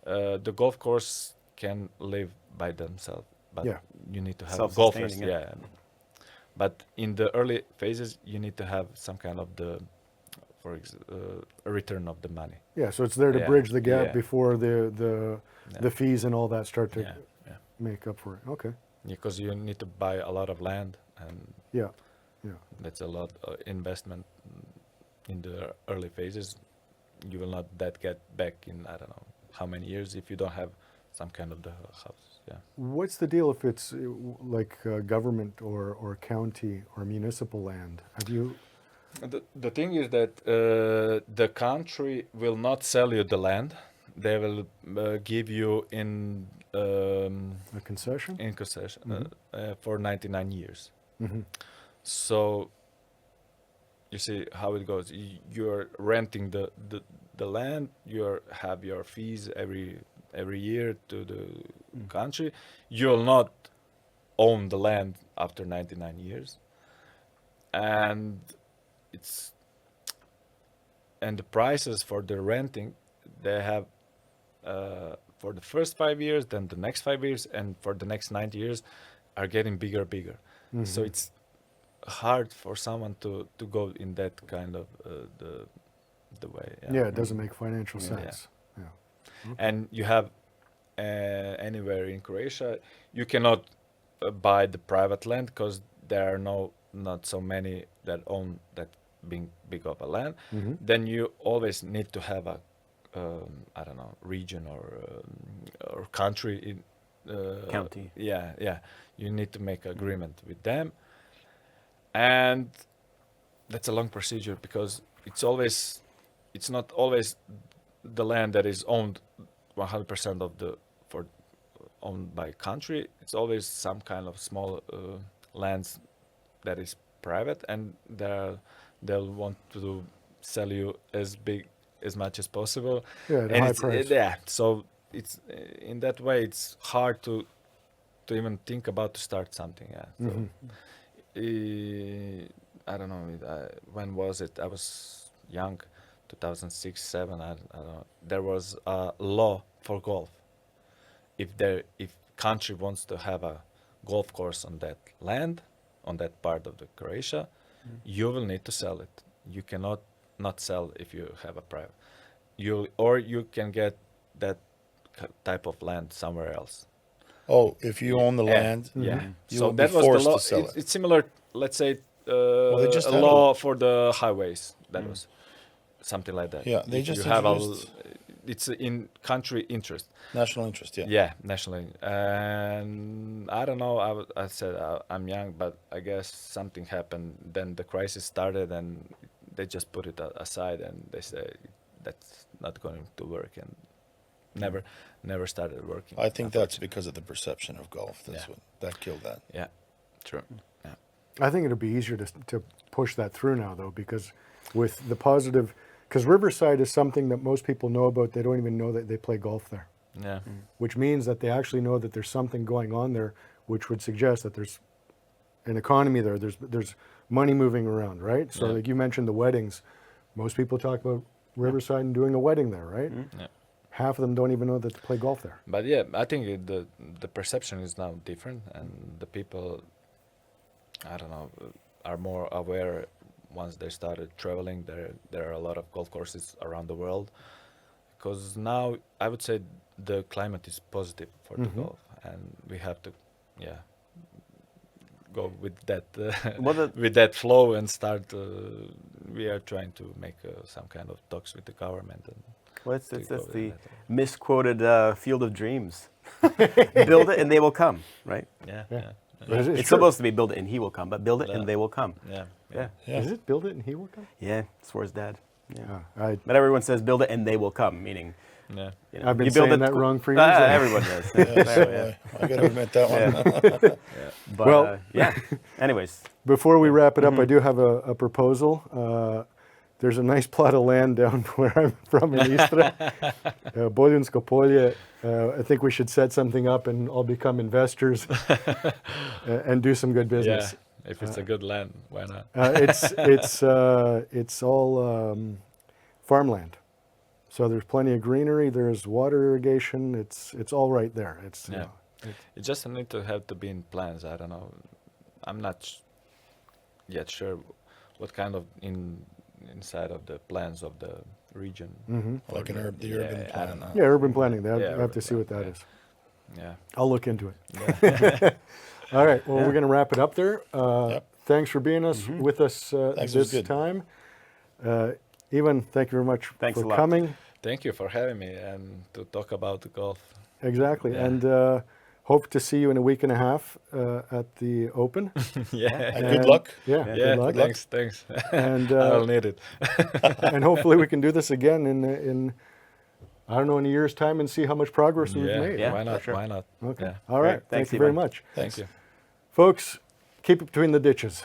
Speaker 3: the golf course can live by themselves, but you need to have golfers.
Speaker 2: Self-sustaining,
Speaker 3: Yeah. But in the early phases, you need to have some kind of a return of the money.
Speaker 1: Yeah, so it's there to
Speaker 3: Yeah,
Speaker 1: bridge the gap
Speaker 3: yeah.
Speaker 1: before the fees and all that start to
Speaker 3: Yeah.
Speaker 1: make up for it. Okay.
Speaker 3: Because you need to buy a lot of land, and
Speaker 1: Yeah.
Speaker 3: that's a lot investment in the early phases. You will not get back in, I don't know how many years if you don't have some kind of the house. Yeah.
Speaker 1: What's the deal if it's like government or county or municipal land? Have you?
Speaker 3: The thing is that the country will not sell you the land. They will give you in
Speaker 1: A concession?
Speaker 3: concession for 99 years.
Speaker 1: Mm-hmm.
Speaker 3: So you see how it goes. You're renting the land. You have your fees every year to the country. You'll not own the land after 99 years, and the prices for the renting, they have for the first 5 years, then the next 5 years, and for the next 90 years are getting bigger. So it's hard for someone to go in that kind of the way.
Speaker 1: Yeah, it doesn't make financial
Speaker 3: Yeah.
Speaker 1: sense. Yeah.
Speaker 3: And you have anywhere in Croatia, you cannot buy the private land because there are not so many that own that big of a land. Then you always need to have a I don't know, region or country in
Speaker 2: County.
Speaker 3: Yeah. You need to make agreement with them, and that's a long procedure because it's not always the land that is owned 100% of the for owned by country. It's always some kind of small lands that is private, and they'll want to sell you as much as possible.
Speaker 1: Yeah, at a
Speaker 3: and
Speaker 1: high
Speaker 3: it's,
Speaker 1: price.
Speaker 3: yeah, so it's in that way it's hard to even think about to start something. Yeah. So, I don't know when was it. I was young, 2006, 7. I don't know. There was a law for golf. If country wants to have a golf course on that land, on that part of the Croatia, you will need to sell it. You cannot not sell if you have a private. You can get that type of land somewhere else.
Speaker 4: Oh, if you own the land,
Speaker 3: Yeah.
Speaker 4: you
Speaker 3: So
Speaker 4: will be
Speaker 3: that was the
Speaker 4: forced
Speaker 3: law.
Speaker 4: to sell it.
Speaker 3: It's similar, let's say,
Speaker 4: they just
Speaker 3: a
Speaker 4: had
Speaker 3: law for the highways. That was something like that.
Speaker 4: Yeah, they
Speaker 3: If
Speaker 4: just
Speaker 3: you have
Speaker 4: introduced-
Speaker 3: it's in country interest.
Speaker 4: National interest, yeah.
Speaker 3: Yeah, nationally. And I don't know. I said I'm young, but I guess something happened. Then the crisis started, and they just put it aside, and they say that's not going to work, and never started working.
Speaker 4: I think that's because of the perception of golf. That's
Speaker 3: Yeah.
Speaker 4: what that killed that.
Speaker 3: Yeah, true. Yeah.
Speaker 1: I think it'll be easier to push that through now, though, because with the positive, because Riverside is something that most people know about. They don't even know that they play golf there,
Speaker 3: Yeah.
Speaker 1: which means that they actually know that there's something going on there, which would suggest that there's an economy there. There's money moving around, right? So,
Speaker 3: Yeah.
Speaker 1: like you mentioned, the weddings. Most people talk about Riverside and doing a wedding there, right?
Speaker 3: Yeah.
Speaker 1: Half of them don't even know that they play golf there.
Speaker 3: But yeah, I think the perception is now different, and the people, I don't know, are more aware. Once they started traveling, there are a lot of golf courses around the world. Because now I would say the climate is positive for the golf, and we have to, go with that
Speaker 2: Well, the-
Speaker 3: with that flow and start. We are trying to make some kind of talks with the government and.
Speaker 2: Well, it's
Speaker 3: to go
Speaker 2: that's
Speaker 3: with
Speaker 2: the
Speaker 3: that.
Speaker 2: misquoted field of dreams. Build it and they will come, right?
Speaker 3: Yeah,
Speaker 1: Yeah.
Speaker 3: yeah,
Speaker 1: But
Speaker 2: It's
Speaker 1: true.
Speaker 2: supposed to be build it and he will come, but build it
Speaker 3: Yeah.
Speaker 2: and they will come.
Speaker 3: yeah,
Speaker 2: Yeah.
Speaker 4: Yeah.
Speaker 1: Is it build it and he will come?
Speaker 2: Yeah, swears dad. Yeah.
Speaker 1: I,
Speaker 2: But everyone says build it and they will come, meaning
Speaker 3: yeah.
Speaker 2: you know,
Speaker 1: I've been
Speaker 2: you build
Speaker 1: saying
Speaker 2: it
Speaker 1: that
Speaker 2: qu-
Speaker 1: wrong for years.
Speaker 2: Everyone does.
Speaker 4: Yeah, so
Speaker 2: Yeah.
Speaker 4: I got to admit that one.
Speaker 2: Yeah. But,
Speaker 1: Well-
Speaker 2: yeah. Anyways,
Speaker 1: Before we wrap it up, I do have a proposal. There's a nice plot of land down where I'm from in Istra, Boljunsko polje. I think we should set something up and all become investors and do some good business.
Speaker 3: Yeah, if it's a good land, why not?
Speaker 1: It's all farmland, so there's plenty of greenery. There's water irrigation. It's all right there. It's you
Speaker 3: Yeah.
Speaker 1: know,
Speaker 3: It just need to have to be in plans. I don't know. I'm not yet sure what kind of inside of the plans of the region.
Speaker 4: Like
Speaker 3: or
Speaker 4: the
Speaker 3: yeah,
Speaker 4: urban
Speaker 3: I
Speaker 4: plan.
Speaker 3: don't know.
Speaker 1: yeah, urban planning. They have,
Speaker 3: Yeah,
Speaker 1: I have to
Speaker 3: urban
Speaker 1: see what that
Speaker 3: plan,
Speaker 1: is.
Speaker 3: Yeah.
Speaker 1: I'll look into it. All right. Well, we're going to wrap it up there.
Speaker 4: Yep.
Speaker 1: Thanks for being with us
Speaker 4: Thanks, it was
Speaker 1: this
Speaker 4: good.
Speaker 1: time. Ivan, thank you very much
Speaker 2: Thanks
Speaker 1: for
Speaker 2: a lot.
Speaker 1: coming.
Speaker 3: Thank you for having me and to talk about the golf.
Speaker 1: Exactly.
Speaker 3: Yeah.
Speaker 1: And hope to see you in a week and a half at the Open.
Speaker 3: Yeah.
Speaker 4: And good luck.
Speaker 1: Yeah.
Speaker 3: Yeah.
Speaker 1: Good luck.
Speaker 3: Thanks.
Speaker 1: And
Speaker 3: I'll need it.
Speaker 1: and hopefully we can do this again in I don't know, in a year's time and see how much progress we've
Speaker 3: Yeah.
Speaker 1: made.
Speaker 2: Yeah.
Speaker 3: Why not?
Speaker 2: for sure.
Speaker 3: Why not?
Speaker 1: Okay.
Speaker 3: Yeah.
Speaker 1: All right.
Speaker 2: Great. Thanks,
Speaker 1: Thank you very
Speaker 2: Ivan.
Speaker 1: much.
Speaker 3: Thank you.
Speaker 1: Folks, keep it between the ditches.